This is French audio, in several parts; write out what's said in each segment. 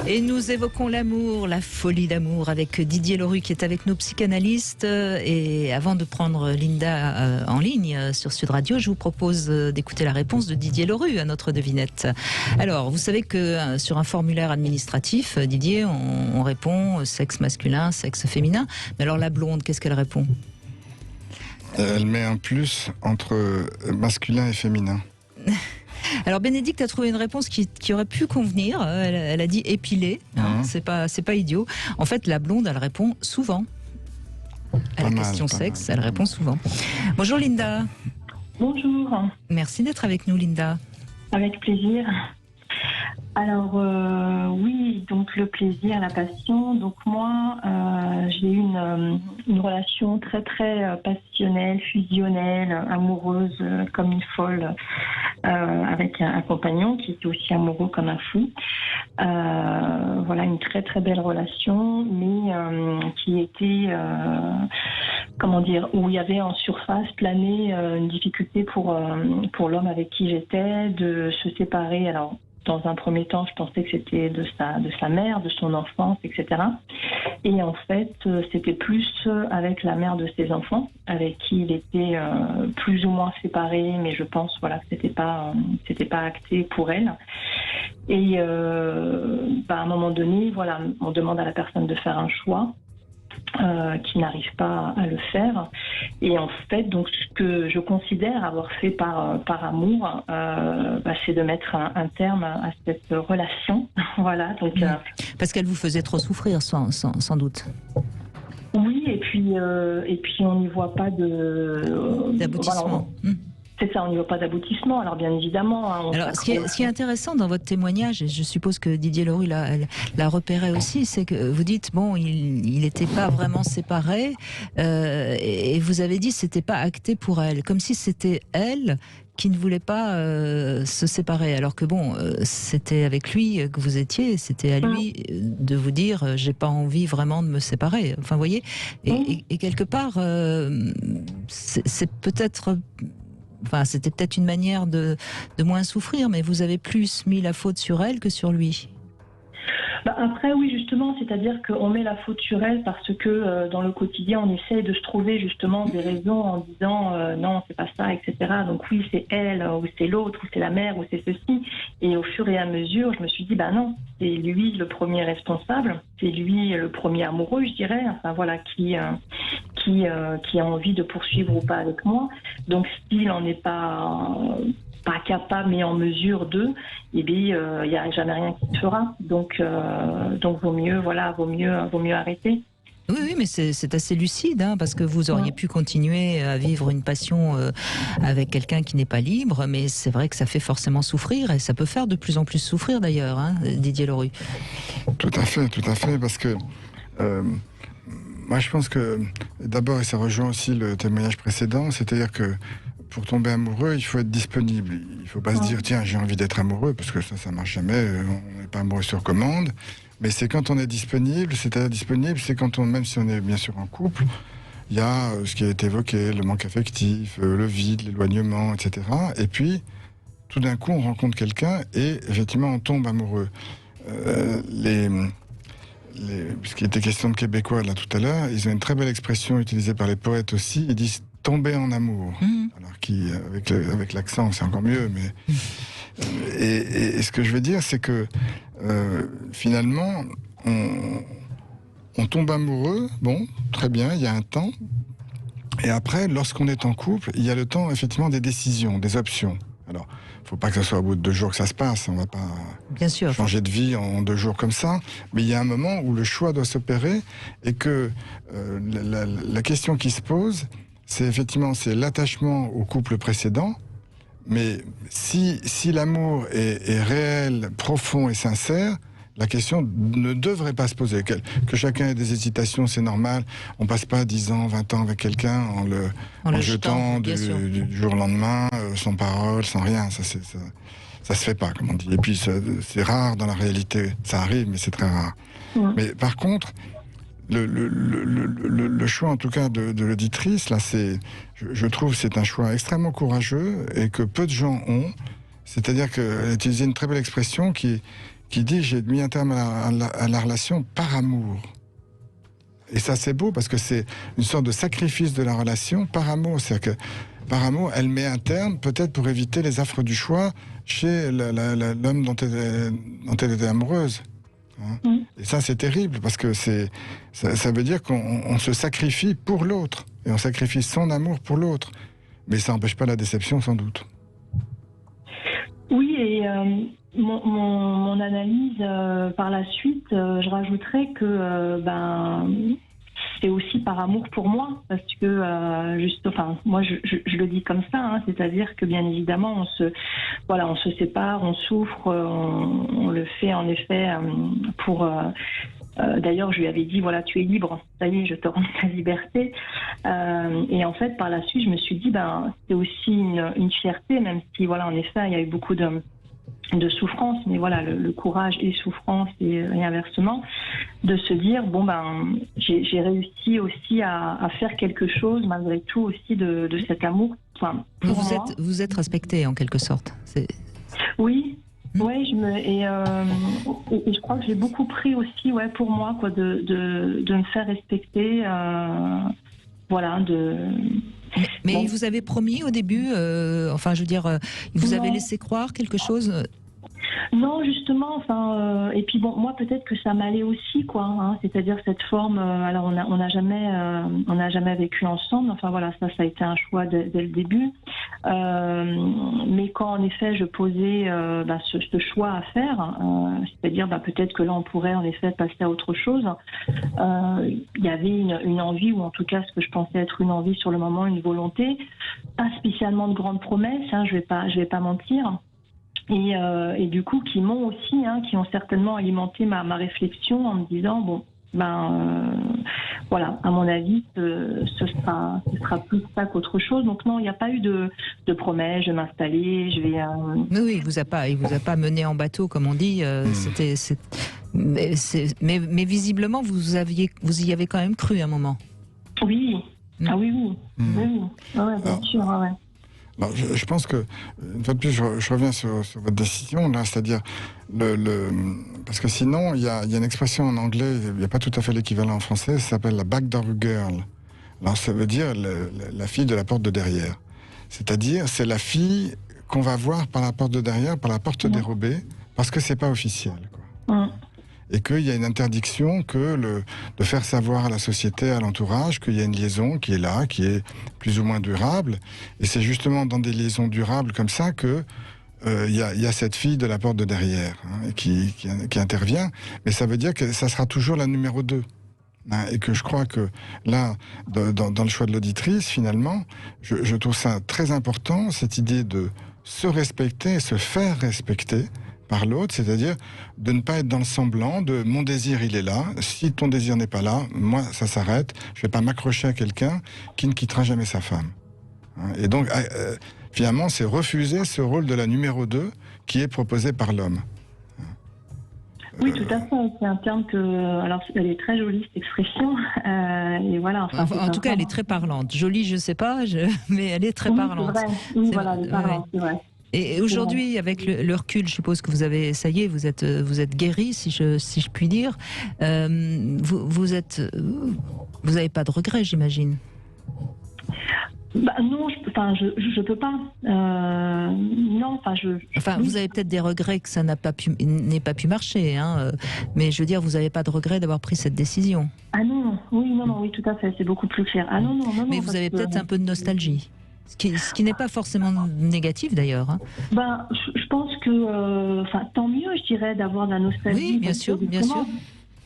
Et nous évoquons l'amour, la folie d'amour avec Didier Leroux qui est avec nous, psychanalyste. Et avant de prendre Linda en ligne sur Sud Radio, je vous propose d'écouter la réponse de Didier Leroux à notre devinette. Alors, vous savez que sur un formulaire administratif, Didier, on répond sexe masculin, sexe féminin. Mais alors la blonde, qu'est-ce qu'elle répond ? Elle met un plus entre masculin et féminin. Alors Bénédicte a trouvé une réponse qui aurait pu convenir. Elle a dit épilé. C'est pas idiot. En fait, la blonde, elle répond souvent. À la question sexe, elle répond souvent. Bonjour Linda. Bonjour. Merci d'être avec nous, Linda. Avec plaisir. Alors oui, donc le plaisir, la passion. Donc moi, j'ai eu une relation très très passionnelle, fusionnelle, amoureuse comme une folle, avec un compagnon qui était aussi amoureux comme un fou. Voilà, une très très belle relation, mais qui était, comment dire, où il y avait en surface plané une difficulté pour l'homme avec qui j'étais de se séparer. Alors, dans un premier temps, je pensais que c'était de sa mère, de son enfance, etc. Et en fait, c'était plus avec la mère de ses enfants, avec qui il était plus ou moins séparé, mais je pense voilà que c'était pas acté pour elle. Et à un moment donné, voilà, on demande à la personne de faire un choix. Qui n'arrive pas à le faire. Et en fait, donc, ce que je considère avoir fait par amour, c'est de mettre un terme à cette relation. Voilà. Donc, parce qu'elle vous faisait trop souffrir, sans doute. Oui, et puis on n'y voit pas d'aboutissement. Voilà, c'est ça, on n'y voit pas d'aboutissement. Alors bien évidemment... Alors ce qui est intéressant dans votre témoignage, et je suppose que Didier Leroux l'a repéré aussi, c'est que vous dites, bon, il n'était pas vraiment séparé, et vous avez dit c'était pas acté pour elle, comme si c'était elle qui ne voulait pas se séparer, alors que bon, c'était avec lui que vous étiez, c'était à lui de vous dire j'ai pas envie vraiment de me séparer. Enfin, vous voyez, et quelque part, c'est peut-être... Enfin, c'était peut-être une manière de moins souffrir, mais vous avez plus mis la faute sur elle que sur lui. Après, oui, justement, c'est-à-dire qu'on met la faute sur elle parce que dans le quotidien, on essaye de se trouver justement des raisons en disant non, c'est pas ça, etc. Donc oui, c'est elle, ou c'est l'autre, ou c'est la mère, ou c'est ceci. Et au fur et à mesure, je me suis dit, non, c'est lui le premier responsable, c'est lui le premier amoureux, je dirais, enfin voilà, qui a envie de poursuivre ou pas avec moi. Donc s'il n'en est pas capable mais en mesure de, il n'y a jamais rien qui se fera. Donc vaut mieux arrêter. Oui, mais c'est assez lucide, parce que vous auriez pu continuer à vivre une passion avec quelqu'un qui n'est pas libre, mais c'est vrai que ça fait forcément souffrir, et ça peut faire de plus en plus souffrir d'ailleurs, Didier Leroux. Tout à fait, parce que moi je pense que d'abord, et ça rejoint aussi le témoignage précédent, c'est-à-dire que pour tomber amoureux, il faut être disponible. Il ne faut pas se dire, tiens, j'ai envie d'être amoureux, parce que ça ne marche jamais, on n'est pas amoureux sur commande. Mais c'est quand on est disponible, c'est-à-dire disponible, c'est quand même si on est bien sûr en couple, il y a ce qui a été évoqué, le manque affectif, le vide, l'éloignement, etc. Et puis, tout d'un coup, on rencontre quelqu'un et effectivement, on tombe amoureux. Puisqu'il était question de Québécois là tout à l'heure, ils ont une très belle expression utilisée par les poètes aussi, ils disent tomber en amour. Alors avec l'accent, c'est encore mieux, mais... Et ce que je veux dire, c'est que finalement, on tombe amoureux, bon, très bien, il y a un temps, et après, lorsqu'on est en couple, il y a le temps, effectivement, des décisions, des options. Alors, il ne faut pas que ce soit au bout de 2 jours que ça se passe, on ne va pas changer de vie en 2 jours comme ça, mais il y a un moment où le choix doit s'opérer, et que la question qui se pose, c'est l'attachement au couple précédent. Mais si l'amour est réel, profond et sincère, la question ne devrait pas se poser. Que chacun ait des hésitations, c'est normal. On passe pas 10 ans, 20 ans avec quelqu'un en le jetant du jour au lendemain, sans parole, sans rien. Ça se fait pas, comme on dit. Et puis c'est rare dans la réalité. Ça arrive, mais c'est très rare. Ouais. Mais par contre, le choix, en tout cas, de l'auditrice, là, je trouve que c'est un choix extrêmement courageux et que peu de gens ont. C'est-à-dire qu'elle a utilisé une très belle expression qui qui dit j'ai mis un terme à la relation par amour. Et ça c'est beau parce que c'est une sorte de sacrifice de la relation par amour. C'est-à-dire que par amour, elle met un terme peut-être pour éviter les affres du choix chez l'homme dont elle était amoureuse. Hein. Et ça c'est terrible parce que ça veut dire qu'on se sacrifie pour l'autre et on sacrifie son amour pour l'autre. Mais ça n'empêche pas la déception sans doute. Oui, et mon analyse par la suite, je rajouterais que c'est aussi par amour pour moi, parce que moi je le dis comme ça, hein, c'est-à-dire que bien évidemment on se sépare, on souffre, on le fait en effet pour. D'ailleurs, je lui avais dit voilà, tu es libre, ça y est, je te rends ta liberté. Et en fait, par la suite, je me suis dit c'est aussi une fierté, même si voilà, en effet, il y a eu beaucoup de souffrance, mais voilà, le courage et souffrance et inversement, de se dire j'ai réussi aussi à faire quelque chose malgré tout aussi de cet amour. Enfin, vous êtes respecté en quelque sorte. Oui. Oui, et je crois que j'ai beaucoup pris aussi, pour moi, de me faire respecter, Mais il vous avait promis au début, il vous avait laissé croire quelque chose. Non, justement, et puis moi peut-être que ça m'allait aussi, c'est-à-dire cette forme. Alors on n'a jamais vécu ensemble. Enfin voilà, ça a été un choix dès le début. Mais quand en effet je posais ce choix à faire, c'est-à-dire peut-être que là on pourrait en effet passer à autre chose. Il y avait une envie, ou en tout cas ce que je pensais être une envie sur le moment, une volonté, pas spécialement de grandes promesses. Je vais pas mentir. Et du coup, qui m'ont aussi, qui ont certainement alimenté ma réflexion en me disant à mon avis, ce sera plus ça qu'autre chose. Donc non, il n'y a pas eu de promesse, je vais m'installer, je vais. Oui, il vous a pas mené en bateau comme on dit. Mais visiblement, vous y avez quand même cru à un moment. Oui. Ah oui. Oui. Ouais, bien sûr. Ouais. Alors, je pense que, une fois de plus, je reviens sur votre décision, là, c'est-à-dire, parce que sinon, il y a une expression en anglais, il n'y a pas tout à fait l'équivalent en français, ça s'appelle la backdoor girl. Alors, ça veut dire la fille de la porte de derrière. C'est-à-dire, c'est la fille qu'on va voir par la porte de derrière, par la porte dérobée, parce que c'est pas officiel, quoi. Et qu'il y a une interdiction de faire savoir à la société, à l'entourage, qu'il y a une liaison qui est là, qui est plus ou moins durable. Et c'est justement dans des liaisons durables comme ça que y a cette fille de la porte de derrière qui intervient. Mais ça veut dire que ça sera toujours la numéro 2. Et que je crois que là, dans le choix de l'auditrice, finalement, je trouve ça très important, cette idée de se respecter, se faire respecter par l'autre, c'est-à-dire de ne pas être dans le semblant de mon désir il est là, si ton désir n'est pas là, moi ça s'arrête, je vais pas m'accrocher à quelqu'un qui ne quittera jamais sa femme. Et donc finalement c'est refuser ce rôle de la numéro 2 qui est proposé par l'homme. Oui, tout à fait. C'est un terme alors elle est très jolie cette expression. Et voilà. En tout cas, elle est très parlante. Jolie, je sais pas, mais elle est très parlante. C'est vrai. Oui, voilà, elle est parlante, c'est vrai. Et aujourd'hui, avec le recul, je suppose que ça y est, vous êtes guéri, si je puis dire. Vous n'avez pas de regrets, j'imagine. Non, je peux pas. Non, vous avez peut-être des regrets que ça n'ait pas pu marcher, mais je veux dire, vous n'avez pas de regrets d'avoir pris cette décision. Ah non, oui, tout à fait, c'est beaucoup plus clair. Ah non. Mais vous avez peut-être un peu de nostalgie. Ce qui n'est pas forcément négatif d'ailleurs. Je pense que, tant mieux, je dirais, d'avoir de la nostalgie. Oui, bien sûr.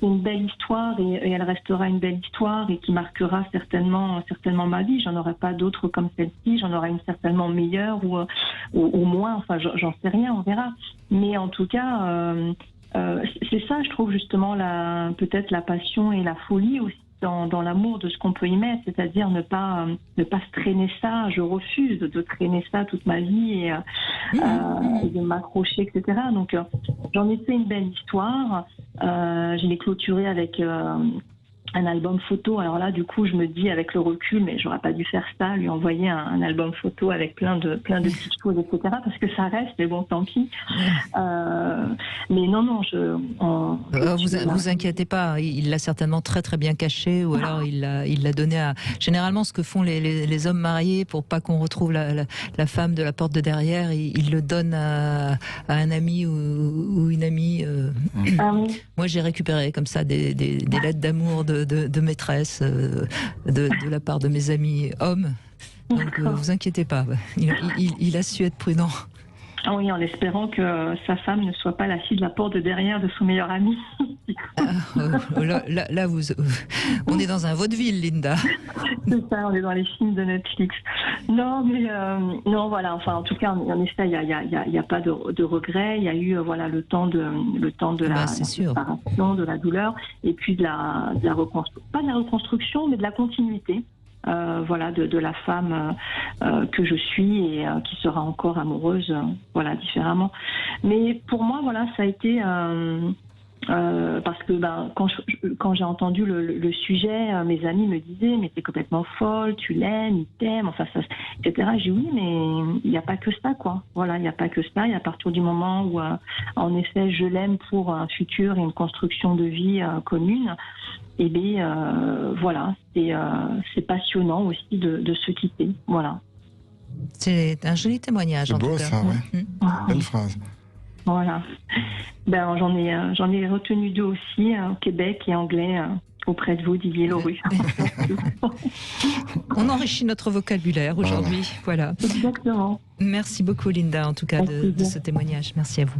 C'est une belle histoire et elle restera une belle histoire et qui marquera certainement ma vie. J'en aurai pas d'autres comme celle-ci. J'en aurai une certainement meilleure ou moins. J'en sais rien, on verra. Mais en tout cas, c'est ça, je trouve justement peut-être la passion et la folie aussi. Dans l'amour de ce qu'on peut y mettre, c'est-à-dire ne pas se traîner ça. Je refuse de traîner ça toute ma vie et de m'accrocher, etc. Donc j'en ai fait une belle histoire. Je l'ai clôturée avec un album photo. Alors là, du coup, je me dis avec le recul, mais j'aurais pas dû faire ça, lui envoyer un album photo avec plein de petites choses, etc. Parce que ça reste, mais bon, tant pis. Mais non, vous inquiétez pas, il l'a certainement très très bien caché, ou alors il l'a donné à. Généralement, ce que font les hommes mariés pour pas qu'on retrouve la femme de la porte de derrière, ils le donnent à un ami ou une amie. Ah oui. Moi, j'ai récupéré comme ça des lettres d'amour de maîtresse de la part de mes amis hommes. Donc, vous inquiétez pas. Il a su être prudent. Ah oui, en espérant que sa femme ne soit pas la fille de la porte de derrière de son meilleur ami. Là, on est dans un vaudeville, Linda. C'est ça, on est dans les films de Netflix. Non, mais non, voilà. Enfin, en tout cas, en effet, il y a pas de regret. Il y a eu voilà le temps de la séparation, de la douleur, et puis de la reconstruction, pas de la reconstruction, mais de la continuité. Voilà, de la femme que je suis et qui sera encore amoureuse, voilà, différemment. Mais pour moi, voilà, ça a été parce que quand j'ai entendu le sujet, mes amis me disaient mais t'es complètement folle, tu l'aimes, il t'aime, enfin ça, etc. J'ai dit oui, mais il n'y a pas que ça, quoi. Voilà, il n'y a pas que ça. Et à partir du moment où, en effet, je l'aime pour un futur et une construction de vie commune. Et bien, voilà, c'est passionnant aussi de se quitter, voilà. C'est un joli témoignage. C'est en beau, tout cas. ça, ouais. Belle phrase. Voilà. Ben, j'en ai retenu 2 aussi, Québec et anglais, auprès de vous, Didier Leroux. On enrichit notre vocabulaire aujourd'hui, voilà. Exactement. Merci beaucoup, Linda, en tout cas, de ce témoignage. Merci à vous.